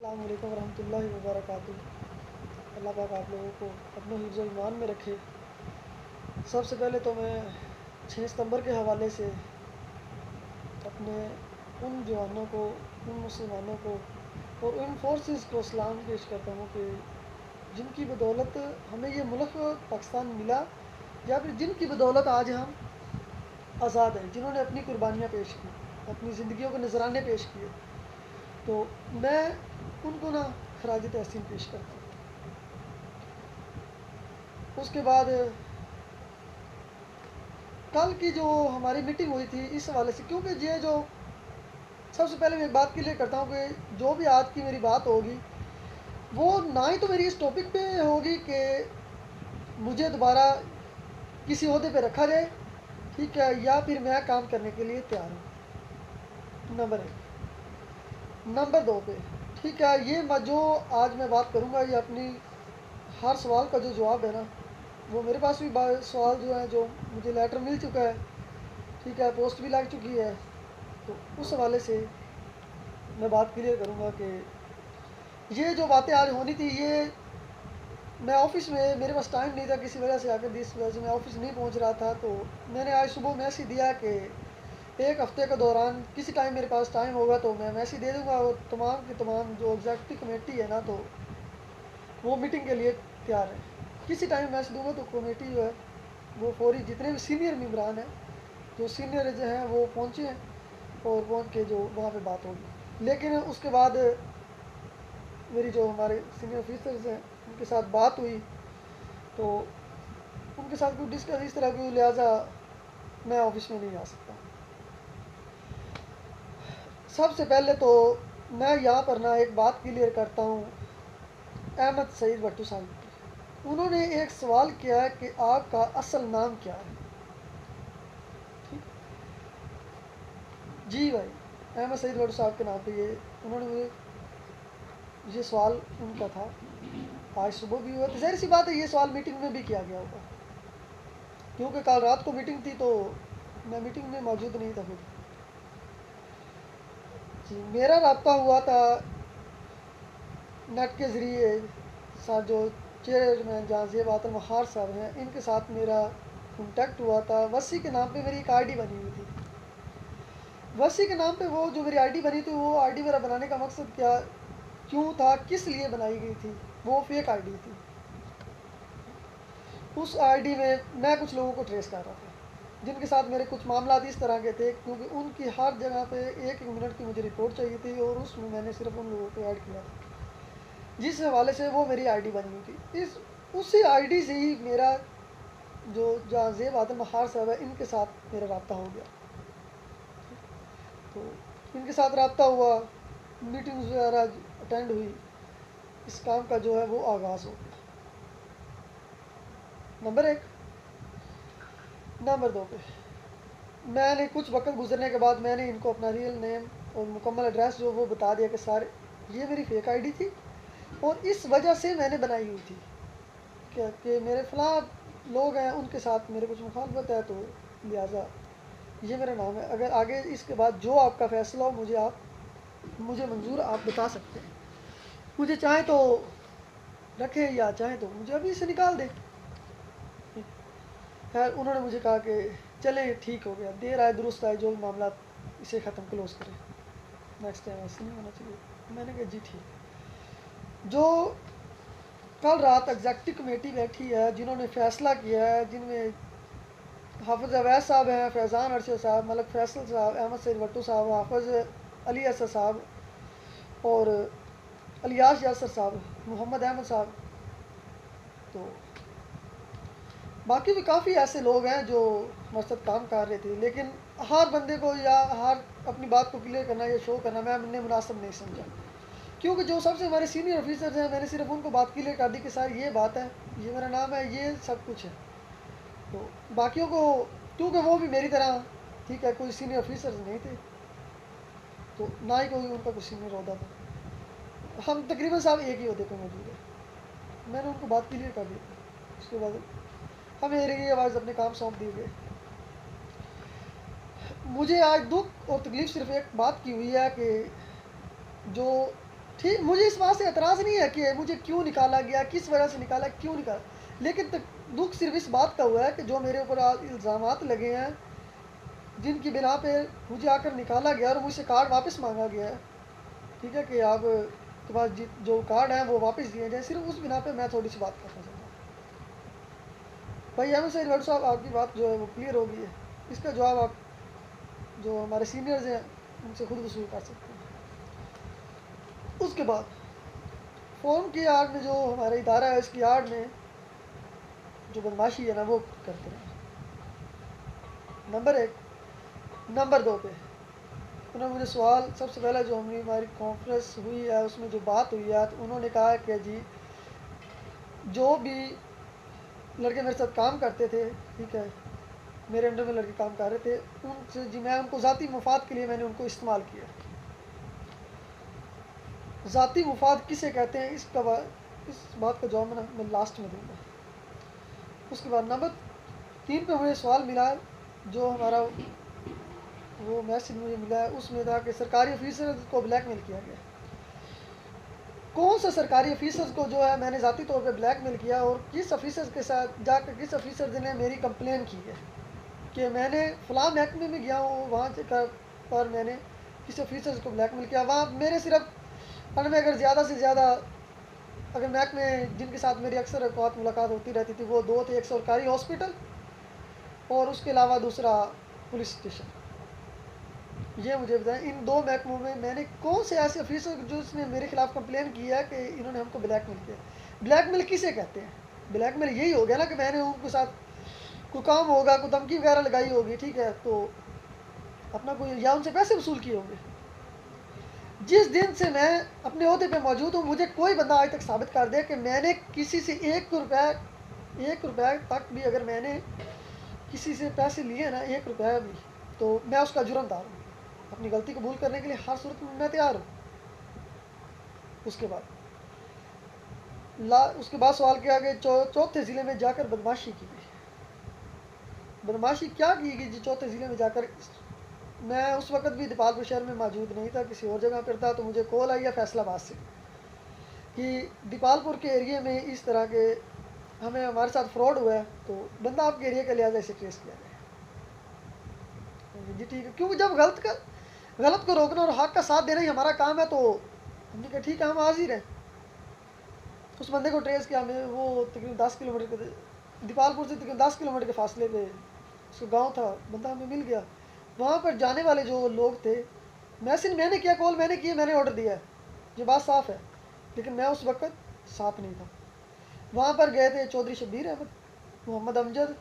अस्सलाम वालेकुम रहमतुल्लाहि व बरकातुहू। अल्लाह पाक आप लोगों को अपने हिफ्ज़ ईमान में रखे। सबसे पहले तो मैं 6 सितंबर के हवाले से अपने उन जवानों को, उन मुसलमानों को और उन फोर्सेस को सलाम पेश करता हूँ कि जिनकी बदौलत हमें ये मुल्क पाकिस्तान मिला, या फिर जिनकी बदौलत आज हम आज़ाद हैं, जिन्होंने अपनी कुर्बानियाँ पेश की, अपनी ज़िंदगियों के नजराने पेश किए। तो मैं उनको ना खराज तहसीन पेश करता हूँ। उसके बाद कल की जो हमारी मीटिंग हुई थी इस हवाले से, क्योंकि ये जो सबसे पहले मैं एक बात क्लियर करता हूँ कि जो भी आज की मेरी बात होगी वो ना ही तो मेरी इस टॉपिक पे होगी कि मुझे दोबारा किसी ओहदे पे रखा जाए, ठीक है, या फिर मैं काम करने के लिए तैयार हूँ, नंबर एक। नंबर दो पे, ठीक है, ये जो आज मैं बात करूँगा ये अपनी हर सवाल का जो जवाब है ना, वो मेरे पास भी सवाल जो है, जो मुझे लेटर मिल चुका है, ठीक है, पोस्ट भी लग चुकी है, तो उस हवाले से मैं बात क्लियर करूँगा कि ये जो बातें आज होनी थी, ये मैं ऑफ़िस में, मेरे पास टाइम नहीं था किसी वजह से, आकर जिस वजह से मैं ऑफ़िस नहीं पहुँच रहा था, तो मैंने आज सुबह मैसेज दिया कि एक हफ़्ते के दौरान किसी टाइम मेरे पास टाइम होगा तो मैं मैसेज दे दूँगा, और तमाम की तमाम जो एग्जेक्टिव कमेटी है ना, तो वो मीटिंग के लिए तैयार है। किसी टाइम मैसेज दूँगा तो कमेटी जो है वो फौरी, जितने भी सीनियर मेम्बरान हैं, जो सीनियर जो हैं वो पहुँचे हैं, और पहुँच के जो वहाँ पे बात होगी। लेकिन उसके बाद मेरी जो हमारे सीनियर ऑफिसर्स हैं उनके साथ बात हुई, तो उनके साथ कुछ डिस्कस इस तरह की हुई, लिहाजा मैं ऑफिस में नहीं आ सकता। सबसे पहले तो मैं यहाँ पर ना एक बात क्लियर करता हूँ अहमद सईद भट्टू साहब की। उन्होंने एक सवाल किया है कि आपका असल नाम क्या है। ठीक जी भाई, अहमद सईद भट्टू साहब के नाम पे ये उन्होंने मुझे ये सवाल उनका था, आज सुबह भी हुआ, तो ज़ाहिर सी बात है ये सवाल मीटिंग में भी किया गया होगा, क्योंकि कल रात को मीटिंग थी तो मैं मीटिंग में मौजूद नहीं था खुद। जी, मेरा रब्ता हुआ था नेट के ज़रिए, साथ जो चेयरमैन जहाँ जेब आतल महार साहब हैं, इनके साथ मेरा कॉन्टैक्ट हुआ था। वसी के नाम पे मेरी एक आईडी बनी हुई थी। वसी के नाम पे वो जो मेरी आईडी बनी थी, वो आईडी मेरा बनाने का मकसद क्या, क्यों था, किस लिए बनाई गई थी, वो फेक आईडी थी। उस आईडी में मैं कुछ लोगों को ट्रेस कर रहा था, जिनके साथ मेरे कुछ मामला इस तरह के थे, क्योंकि उनकी हर जगह पे एक एक मिनट की मुझे रिपोर्ट चाहिए थी, और उसमें मैंने सिर्फ उन लोगों को ऐड किया था, जिस हवाले से वो मेरी आईडी बनी हुई थी। इस उसी आईडी से ही मेरा जो जहाँ जेब आदम महार साहब है, इनके साथ मेरा रब्ता हो गया। तो इनके साथ रब्ता हुआ, मीटिंग्स वगैरह अटेंड हुई, इस काम का जो है वो आगाज़ हो गया, नंबर एक। नंबर दो पे मैंने कुछ वक्त गुजरने के बाद मैंने इनको अपना रियल नेम और मुकम्मल एड्रेस जो वो बता दिया कि सर ये मेरी फेक आईडी थी, और इस वजह से मैंने बनाई हुई थी कि मेरे फ़लाँ लोग हैं, उनके साथ मेरे कुछ मुखालफत है, तो लिहाजा ये मेरा नाम है। अगर आगे इसके बाद जो आपका फ़ैसला हो, मुझे मंजूर, आप बता सकते हैं। मुझे चाहे तो रखें या चाहे तो मुझे अभी से निकाल दें। खैर उन्होंने मुझे कहा कि चले ठीक हो गया, देर आए दुरुस्त आए, जो भी मामला इसे ख़त्म क्लोज़ करें, नेक्स्ट टाइम ऐसे नहीं होना चाहिए। मैंने कहा जी ठीक। जो कल रात एग्जेक्टिव कमेटी बैठी है, जिन्होंने फ़ैसला किया है, जिनमें हाफिज़ अवैस साहब हैं, फैज़ान अरशद साहब, मलक फैसल साहब, अहमद सईद भट्टू साहब, हाफिज़ अली असद साहब, और अलियास यासर साहब, मोहम्मद अहमद साहब, तो बाकी भी काफ़ी ऐसे लोग हैं जो हमारे साथ काम कर रहे थे। लेकिन हर बंदे को या हर अपनी बात को क्लियर करना या शो करना मैंने मुनासिब नहीं समझा, क्योंकि जो सबसे हमारे सीनियर ऑफिसर्स हैं, मैंने सिर्फ उनको बात क्लियर कर दी कि सर ये बात है, ये मेरा नाम है, ये सब कुछ है। तो बाकियों को, क्योंकि वो भी मेरी तरह, ठीक है, कोई सीनियर ऑफिसर्स नहीं थे, तो ना ही कोई उनका कोई सीनियर अहदा था, हम तकरीबन साहब एक ही अहदे पर मौजूद है। मैंने उनको बात क्लियर कर दी, उसके बाद हमें मेरी आवाज़ अपने काम सौंप दिए गए। मुझे आज दुख और तकलीफ़ सिर्फ एक बात की हुई है कि जो ठीक, मुझे इस बात से एतराज़ नहीं है कि मुझे क्यों निकाला गया, किस वजह से निकाला, क्यों निकाला, लेकिन दुख सिर्फ इस बात का हुआ है कि जो मेरे ऊपर आज इल्ज़ामात लगे हैं, जिनकी बिना पे मुझे आकर निकाला गया और मुझसे कार्ड वापस मांगा गया है, ठीक है, कि आप के पास जो कार्ड हैं वो वापस दिए जाए, सिर्फ उस बिना पे मैं थोड़ी सी बात करना चाहता हूँ। भाई अहमद सईद भट्ट साहब, आपकी बात जो है वो क्लियर हो गई है, इसका जवाब आप जो हमारे सीनियर्स हैं उनसे खुद वसूल कर सकते हैं। उसके बाद फ़ोन की आड़ में जो हमारा इदारा है, इसकी आड़ में जो बदमाशी है ना वो करते रहे। नंबर 1, नंबर 2 पे उन्होंने मुझे सवाल, सबसे पहले जो हमारी कॉन्फ्रेंस हुई है उसमें जो बात हुई है, तो उन्होंने कहा कि जी जो भी लड़के मेरे साथ काम करते थे, ठीक है, मेरे अंडर में लड़के काम कर रहे थे, उनसे जी मैं उनको ज़ाती मुफाद के लिए मैंने उनको इस्तेमाल किया। ज़ाती मुफाद किसे कहते हैं, इस बात का जवाब मैं लास्ट में दूंगा। उसके बाद नंबर 3 पे मुझे सवाल मिला, जो हमारा वो मैसेज मुझे मिला है, उसमें था कि सरकारी ऑफिसर को ब्लैकमेल किया गया। कौन सा सरकारी ऑफिसर्स को जो है मैंने ज़ाती तौर पे ब्लैकमेल किया, और किस ऑफिसर्स के साथ जाकर किस ऑफिसर ने मेरी कंप्लेन की है कि मैंने फ़लाँ महकमे में गया हूँ, वहाँ पर मैंने किसी ऑफिसर्स को ब्लैकमेल किया। वहाँ मेरे सिर्फ में अगर ज़्यादा से ज़्यादा अगर महकमे जिनके साथ मेरी अक्सर औकात मुलाकात होती रहती थी वो 2 थे, एक सरकारी हॉस्पिटल और उसके अलावा दूसरा पुलिस स्टेशन। ये मुझे बताएं, इन 2 महकमों में मैंने कौन से ऐसे ऑफिसर जो उसने मेरे खिलाफ़ कंप्लेन की है कि इन्होंने हमको ब्लैकमेल किया। ब्लैकमेल किसे कहते हैं? ब्लैकमेल यही हो गया ना कि मैंने उनके साथ कोई काम होगा, कोई धमकी वगैरह लगाई होगी, ठीक है, तो अपना कोई या उनसे पैसे वसूल किए होंगे। जिस दिन से मैं अपने ओहदे पे मौजूद हूँ, मुझे कोई बंदा आज तक साबित कर दे कि मैंने किसी से 1 रुपया तक भी अगर मैंने किसी से पैसे लिए ना, 1 रुपया भी, तो मैं उसका जुर्मदार हूँ। अपनी गलती कबूल करने के लिए हर सूरत में मैं तैयार हूँ। उसके बाद सवाल किया कि चौथे ज़िले में जाकर बदमाशी की गई। बदमाशी क्या की गई जी चौथे ज़िले में जाकर? मैं उस वक्त भी दीपालपुर शहर में मौजूद नहीं था, किसी और जगह पर था, तो मुझे कॉल आई है फैसलाबाद से कि दीपालपुर के एरिए में इस तरह के हमारे साथ फ्रॉड हुआ है, तो बंदा आपके एरिया का लिहाजा इसे ट्रेस किया जाए। जी ठीक है, क्योंकि जब गलत को रोकना और हक का साथ देना ही हमारा काम है, तो हमने कहा ठीक है, हम हाजिर हैं। उस बंदे को ट्रेस किया हमें, वो तकरीबन 10 किलोमीटर के, दीपालपुर से तकरीबन 10 किलोमीटर के फासले पे उसका गांव था, बंदा हमें मिल गया। वहाँ पर जाने वाले जो लोग थे, मैंने किया, कॉल मैंने की, मैंने ऑर्डर दिया है, ये बात साफ़ है, लेकिन मैं उस वक्त साथ नहीं था। वहाँ पर गए थे चौधरी शब्बीर अहमद, मोहम्मद अमजद,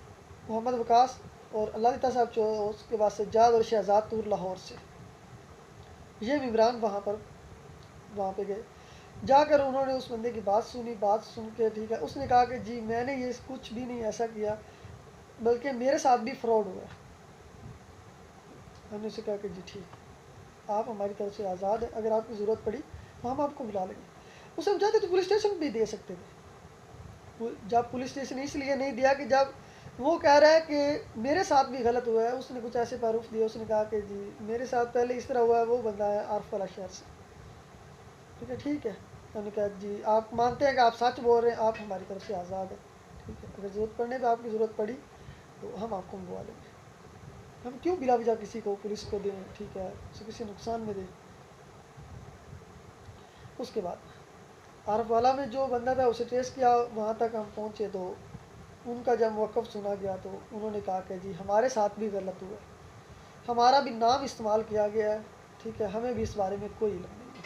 मोहम्मद वकास और अल्लाह ताला साहब, उसके बाद सज्जाद और शहजाद तूर लाहौर से, ये मेम्बरान वहाँ पे गए। जाकर उन्होंने उस बंदे की बात सुन के, ठीक है, उसने कहा कि जी मैंने ये कुछ भी नहीं ऐसा किया, बल्कि मेरे साथ भी फ्रॉड हुआ। हमने उसे कहा कि जी ठीक, आप हमारी तरफ से आज़ाद हैं, अगर आपकी ज़रूरत पड़ी तो हम आपको बुला लेंगे। उसे हम चाहते तो पुलिस स्टेशन भी दे सकते थे। जब पुलिस स्टेशन इसलिए नहीं दिया कि जब वो कह रहा है कि मेरे साथ भी गलत हुआ है, उसने कुछ ऐसे प्रारूफ दिए, उसने कहा कि जी मेरे साथ पहले इस तरह हुआ है, वो बंदा है आरफ वाला शहर से, ठीक है। हमने कहा जी आप मानते हैं कि आप सच बोल रहे हैं, आप हमारी तरफ से आज़ाद हैं, ठीक है, अगर ज़रूरत पड़ने पर आपकी ज़रूरत पड़ी तो हम आपको मंगवा लेंगे। हम क्यों बिला वजह किसी को पुलिस को दें, ठीक है, उसे किसी नुकसान में दें। उसके बाद आरफ वाला में जो बंदा था उसे ट्रेस किया, वहाँ तक हम पहुँचे, तो उनका जब मौक़िफ़ सुना गया तो उन्होंने कहा कि जी हमारे साथ भी गलत हुआ, हमारा भी नाम इस्तेमाल किया गया है, ठीक है, हमें भी इस बारे में कोई इल्म नहीं है।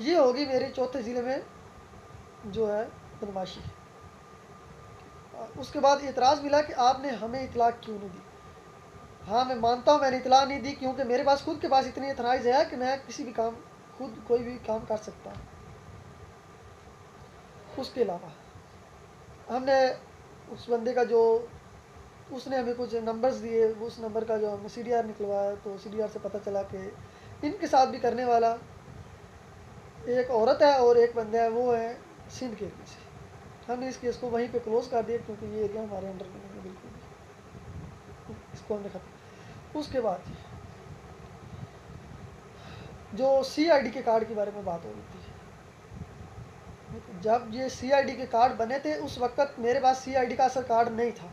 ये होगी मेरे चौथे ज़िले में जो है बदमाशी। उसके बाद एतराज़ मिला कि आपने हमें इतला क्यों नहीं दी। हाँ, मैं मानता हूँ मैंने इतला नहीं दी, क्योंकि मेरे पास खुद के पास इतनी एतराइज़ है कि मैं खुद कोई भी काम कर सकता हूँ। उसके अलावा हमने उस बंदे का जो उसने हमें कुछ नंबर्स दिए, उस नंबर का जो हमने CDR निकलवाया, तो CDR से पता चला कि इनके साथ भी करने वाला एक औरत है और एक बंदा है, वो है सिंध के एरिए से। हमने इस केस को वहीं पे क्लोज़ कर दिया, क्योंकि ये एरिया हमारे अंडर में नहीं है बिल्कुल भी, इसको हमने ख़त्म। उसके बाद जो CID के कार्ड के बारे में बात हो रही थी, जब ये CID के कार्ड बने थे उस वक्त मेरे पास CID का असर कार्ड नहीं था।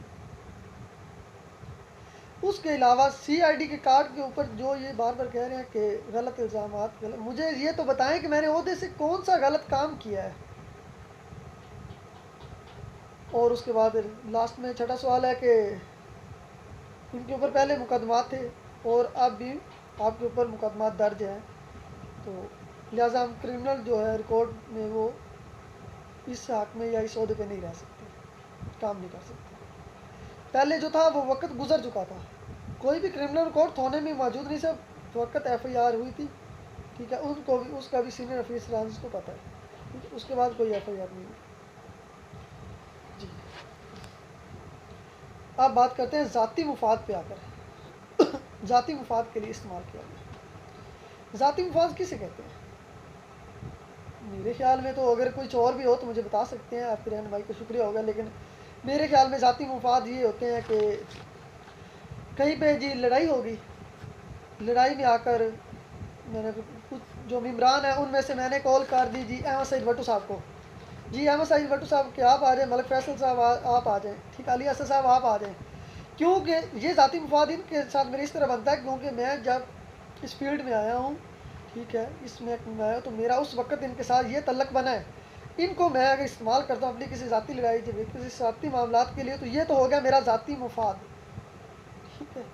उसके अलावा CID के कार्ड के ऊपर जो ये बार बार कह रहे हैं कि गलत इल्ज़ामात, गलत, मुझे ये तो बताएं कि मैंने ओहदे से कौन सा गलत काम किया है। और उसके बाद लास्ट में छठा सवाल है कि इनके ऊपर पहले मुकदमा थे और अब भी आपके ऊपर मुकदमा दर्ज है, तो लिहाजा हम क्रिमिनल जो है रिकॉर्ड में वो इस हक में या इस ओहदे पे नहीं रह सकते, काम नहीं कर सकते। पहले जो था वो वक्त गुजर चुका था, कोई भी क्रिमिनल रिकॉर्ड थाने में मौजूद नहीं, सब वक्त FIR हुई थी, ठीक है, उनको भी, उसका भी सीनियर ऑफिसर को पता है, ठीक है, उसके बाद कोई FIR नहीं हुई जी। अब बात करते हैं ज़ाती मुफाद पे आकर। ज़ाती मुफाद के लिए इस्तेमाल किया गया। ज़ाती मुफाद किसे कहते हैं? मेरे ख्याल में तो अगर कोई और भी हो तो मुझे बता सकते हैं, आपकी रहनुमाई का शुक्रिया होगा, लेकिन मेरे ख्याल में ज़ाती मुफाद ये होते हैं कि कहीं पे जी लड़ाई होगी, लड़ाई में आकर मैंने कुछ जो मेम्बरान है उनमें से मैंने कॉल कर दी जी अहमद सईद भट्टू साहब को, जी अहमद सईद भट्टू साहब के आप आ जाएँ, मलिक फैसल साहब आप आ जाएँ, ठीक, अली असद साहब आप आ जाएँ, क्योंकि ये ज़ाती मुफाद इनके साथ मेरी इस तरह बनता है क्योंकि मैं जब इस फील्ड में आया हूँ, ठीक है, इस महकमे में आया तो मेरा उस वक्त इनके साथ ये तल्लक बना है, इनको मैं अगर इस्तेमाल करता हूँ अपनी किसी ज़ाती लड़ाई किसी ज़ाती मामलात के लिए तो ये तो हो गया मेरा ज़ाती मुफाद, ठीक है।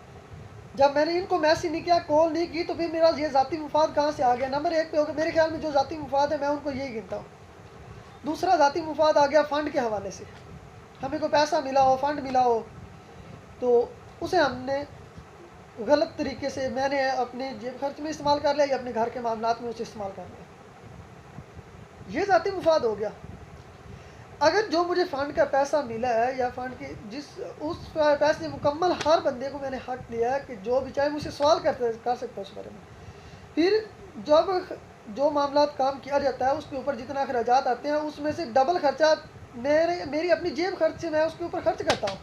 जब मैंने इनको मैसेज नहीं किया, कॉल नहीं की, तो फिर मेरा ये ज़ाती मुफाद कहाँ से आ गया? नंबर 1 पे हो गया मेरे ख्याल में जो ज़ाती मुफाद है मैं उनको यही गिनता हूँ। दूसरा ज़ाती मुफाद आ गया फ़ंड के हवाले से, हमें कोई पैसा मिला हो, फ़ंड मिला हो, तो उसे हमने गलत तरीके से मैंने अपने जेब खर्च में इस्तेमाल कर लिया या अपने घर के मामलात में उसे इस्तेमाल कर लिया, ये ज़ाती मुफाद हो गया। अगर जो मुझे फ़ंड का पैसा मिला है या फ़ंड की उस पैसे मुकम्मल हर बंदे को मैंने हक दिया है कि जो भी चाहे मुझसे सवाल कर सकता है उस बारे में, फिर जब जो मामलात काम किया जाता है उसके ऊपर जितना अखराजात आते हैं उसमें से डबल खर्चा मेरी अपनी जेब खर्च से मैं उसके ऊपर खर्च करता हूँ,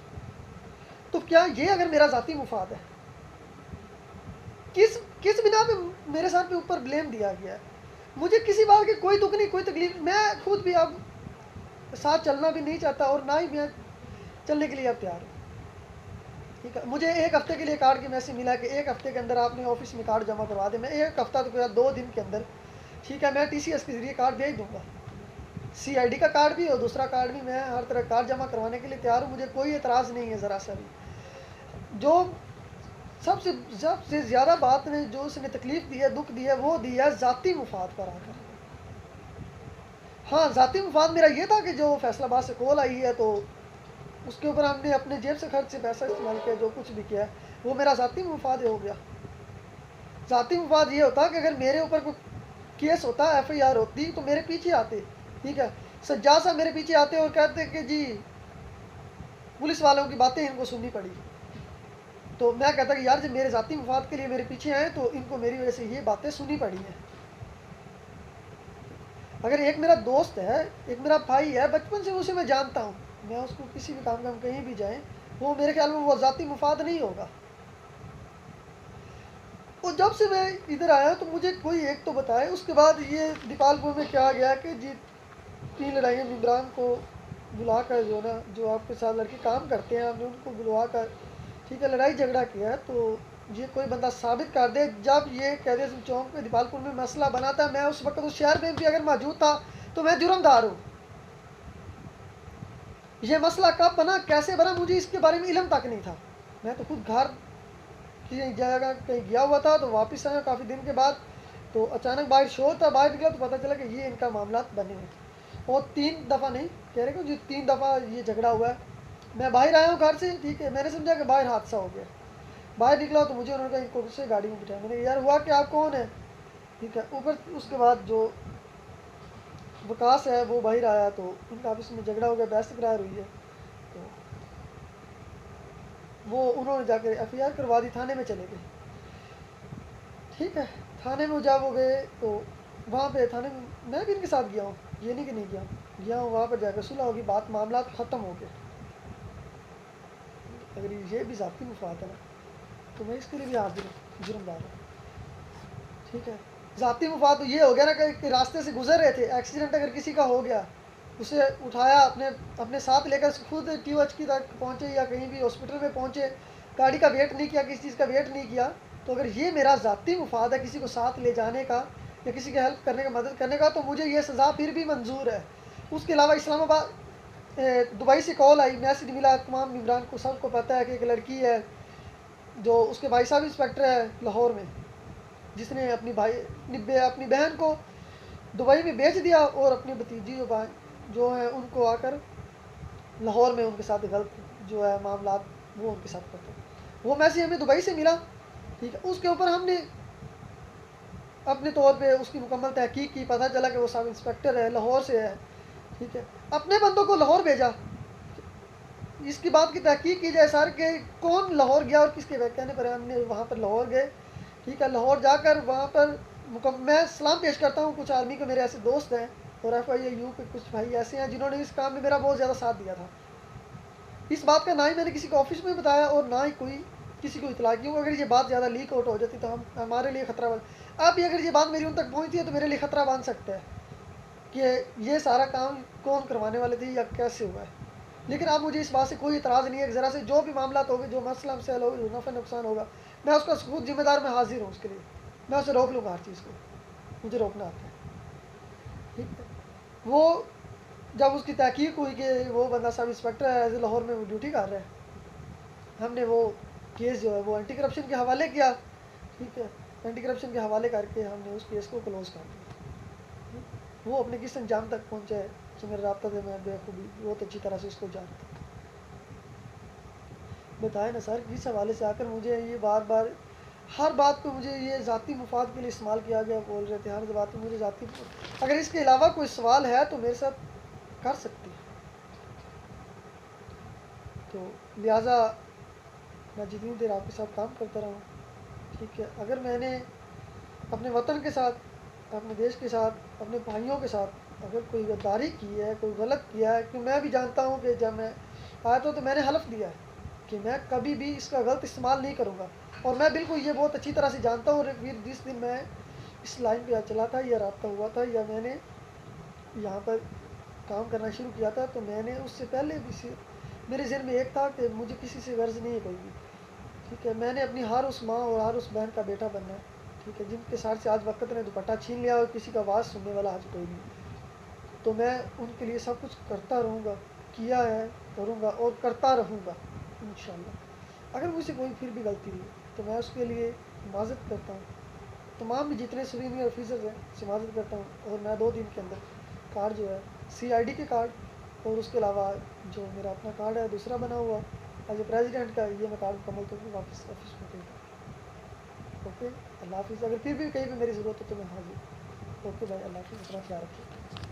तो क्या ये अगर मेरा ज़ाती मुफाद है? किस किस बिना पे मेरे साथ पे ऊपर ब्लेम दिया गया है? मुझे किसी बात की कोई दुख नहीं, कोई तकलीफ, मैं खुद भी अब साथ चलना भी नहीं चाहता और ना ही मैं चलने के लिए अब तैयार हूँ, ठीक है। मुझे 1 हफ़्ते के लिए कार्ड की मैसेज मिला कि 1 हफ़्ते के अंदर आपने ऑफिस में कार्ड जमा करवा दे, मैं 1 हफ़्ता तो क्या 2 दिन के अंदर, ठीक है, मैं TCS के ज़रिए कार्ड भेज दूँगा, CID का कार्ड भी और दूसरा कार्ड भी, मैं हर तरह कार्ड जमा करवाने के लिए तैयार हूँ, मुझे कोई एतराज़ नहीं है ज़रा सा भी। जो सबसे ज़्यादा बात ने जो उसने तकलीफ़ दी है, दुख दी है, वो दी है ज़ाती मुफाद पर आकर। हाँ, ज़ाती मुफाद मेरा ये था कि जो फैसलाबाद से कॉल आई है तो उसके ऊपर हमने अपने जेब से खर्च से पैसा इस्तेमाल किया, जो कुछ भी किया है वो मेरा ज़ाती मुफाद हो गया। ज़ाती मुफाद ये होता कि अगर मेरे ऊपर कोई केस होता, FIR होती, तो मेरे पीछे आते, ठीक है, सज्जाद साहब मेरे पीछे आते और कहते कि जी पुलिस वालों की बातें इनको सुननी पड़ी, तो मैं कहता कि यार जब मेरे ज़ाती मुफाद के लिए मेरे पीछे आए तो इनको मेरी वजह से ये बातें सुननी पड़ी हैं। अगर एक मेरा दोस्त है, एक मेरा भाई है, बचपन से उसे मैं जानता हूँ, मैं उसको किसी भी काम में हम कहीं भी जाएं, वो मेरे ख्याल में वो ज़ाती मुफाद नहीं होगा। और जब से मैं इधर आया तो मुझे कोई एक तो बताए, उसके बाद ये दीपालपुर में क्या गया कि जी 3 लड़ाइयाँ मेम्बरान को बुला कर जो ना जो आपके साथ लड़के काम करते हैं हमने उनको बुलवा कर, ठीक है, लड़ाई झगड़ा किया है, तो ये कोई बंदा साबित कर दे। जब ये कैदे चौक पे दीपालपुर में मसला बना था, मैं उस वक्त उस शहर में भी अगर मौजूद था तो मैं जुर्मदार हूँ। ये मसला कब बना, कैसे बना, मुझे इसके बारे में इल्म तक नहीं था। मैं तो खुद घर की जगह कहीं गया हुआ था, तो वापस आया काफ़ी दिन के बाद, तो अचानक बाहर शोर था, बाहर निकला तो पता चला कि ये इनका मामला बने हैं। और 3 दफ़ा नहीं कह रहे को जी 3 दफ़ा ये झगड़ा हुआ है। मैं बाहर आया हूँ घर से, ठीक है, मैंने समझा कि बाहर हादसा हो गया। बाहर निकला तो मुझे उन्होंने कहा इनको से गाड़ी में बिठाया, मैंने यार हुआ कि आप कौन है, ठीक है। ऊपर उसके बाद जो विकास है वो बाहर आया तो उनका आपस में झगड़ा हो गया, बहस तकरार हुई है, तो वो उन्होंने जाकर FIR करवा दी, थाने में चले गए, ठीक है। थाने में जब वो गए तो वहाँ पे थाने में मैं भी इनके साथ गया हूँ, ये नहीं कि नहीं गया हूँ, वहाँ पर जाकर सुलह होगी, बात मामला ख़त्म हो गए। अगर ये भी ज़ाती मुफाद है ना तो मैं इसके लिए भी हाजिर हूँ, जुर्मदार हूँ, ठीक है। ज़ाती मुफाद तो ये हो गया ना कि रास्ते से गुजर रहे थे, एक्सीडेंट अगर किसी का हो गया उसे उठाया, अपने अपने साथ लेकर खुद TOH की तक पहुँचे या कहीं भी हॉस्पिटल में पहुँचे, गाड़ी का वेट नहीं किया, किसी चीज़ का वेट नहीं किया। तो अगर ये मेरा ज़ाती मुफाद है किसी को साथ ले जाने का या किसी की हेल्प करने का, मदद करने का, तो मुझे ये सज़ा फिर भी मंजूर है। उसके अलावा इस्लामाबाद दुबई से कॉल आई, मैसेज मिला, तमाम इमरान को सबको पता है कि एक लड़की है जो उसके भाई साहब इंस्पेक्टर है लाहौर में, जिसने अपनी बहन को दुबई में बेच दिया और अपनी भतीजी जो है उनको आकर लाहौर में उनके साथ गलत जो है मामला वो उनके साथ करते हैं। वो मैसेज हमें दुबई से मिला, ठीक है। उसके ऊपर हमने अपने तौर पे उसकी मुकम्मल तहकीक की, पता चला कि वो सब इंस्पेक्टर है, लाहौर से है, ठीक है। अपने बंदों को लाहौर भेजा, इसकी बात की तहकीक की जाए सर कि कौन लाहौर गया और किसके कहने पर हमने वहाँ पर लाहौर गए, ठीक है। लाहौर जाकर वहाँ पर मैं सलाम पेश करता हूँ कुछ आर्मी के मेरे ऐसे दोस्त हैं और FIU के कुछ भाई ऐसे हैं जिन्होंने इस काम में मेरा बहुत ज़्यादा साथ दिया था। इस बात का ना ही मैंने किसी को ऑफिस में बताया और ना ही कोई किसी को इतला की। अगर ये बात ज़्यादा लीक आउट हो जाती तो हमारे लिए ख़तरा बन, अब अगर ये बात मेरी उन तक पहुँचती है तो मेरे लिए ख़तरा बन सकता है कि ये सारा काम कौन करवाने वाले थे या कैसे हुआ है। लेकिन अब मुझे इस बात से कोई इतराज़ नहीं है कि ज़रा से जो भी मामला होगा, जो मसला मसैल होगा, जो नफ़ा नुकसान होगा, मैं उसका खुद जिम्मेदार मैं हाजिर हूँ। उसके लिए मैं उसे रोक लूँगा, हर चीज़ को मुझे रोकना आता है, ठीक है। वो जब उसकी तहकीक हुई कि वो बंदा सब इंस्पेक्टर है, एज लाहौर में वो ड्यूटी कर रहा है, हमने वो केस जो है वो एंटी करप्शन के हवाले किया, ठीक है। एंटी करप्शन के हवाले करके हमने उस केस को क्लोज़ कर दिया। वो अपने किस अंजाम तक पहुँचा है कि मेरे रब्ता से मैं बेखूबी बहुत अच्छी तरह से उसको जानता था। बताए ना सर, किस हवाले से आकर मुझे ये बार बार हर बात पे मुझे ये ज़ाती मुफाद के लिए इस्तेमाल किया गया, बोल रहे थे हर बात पे मुझे ज़ाती। अगर इसके अलावा कोई सवाल है तो मेरे साथ कर सकती है। तो लिहाजा मैं जितनी देर आपके साथ काम करता रहूँ, ठीक है। अगर मैंने अपने वतन के साथ, अपने देश के साथ, अपने भाइयों के साथ अगर कोई गद्दारी की है, कोई गलत किया है, कि मैं भी जानता हूँ कि जब मैं आया तो मैंने हलफ दिया है कि मैं कभी भी इसका गलत इस्तेमाल नहीं करूँगा। और मैं बिल्कुल ये बहुत अच्छी तरह से जानता हूँ। और फिर जिस दिन मैं इस लाइन पे चला था या रब्ता हुआ था या मैंने यहाँ पर काम करना शुरू किया था, तो मैंने उससे पहले भी मेरे ज़हन में एक था कि मुझे किसी से गर्ज नहीं है कोई भी, ठीक है। मैंने अपनी हर उस माँ और हर उस बहन का बेटा बनना है, ठीक है, जिनके साथ से आज वक्त ने दुपट्टा छीन लिया और किसी का आवाज़ सुनने वाला आज कोई नहीं। तो मैं उनके लिए सब कुछ करता रहूँगा, किया है, करूँगा और करता रहूँगा इंशाअल्लाह। अगर मुझसे कोई फिर भी गलती हुई तो मैं उसके लिए माज़रत करता हूँ। तमाम भी जितने सीनियर ऑफिसर्स हैं उससे माज़रत करता हूँ। और मैं 2 दिन के अंदर कार्ड जो है CID के कार्ड और उसके अलावा जो मेरा अपना कार्ड है दूसरा बना हुआ एज ए प्रेसिडेंट का, ये मैं कार्ड मुकम्मल तौर पर वापस ऑफिस में भेजूँगा। ओके, अल्लाह हाफिज़। अगर फिर भी कहीं पर मेरी ज़रूरत हो तो मैं हाजिर। ओके भाई, अल्लाह हाफिज़, अपना ख्याल रखिए।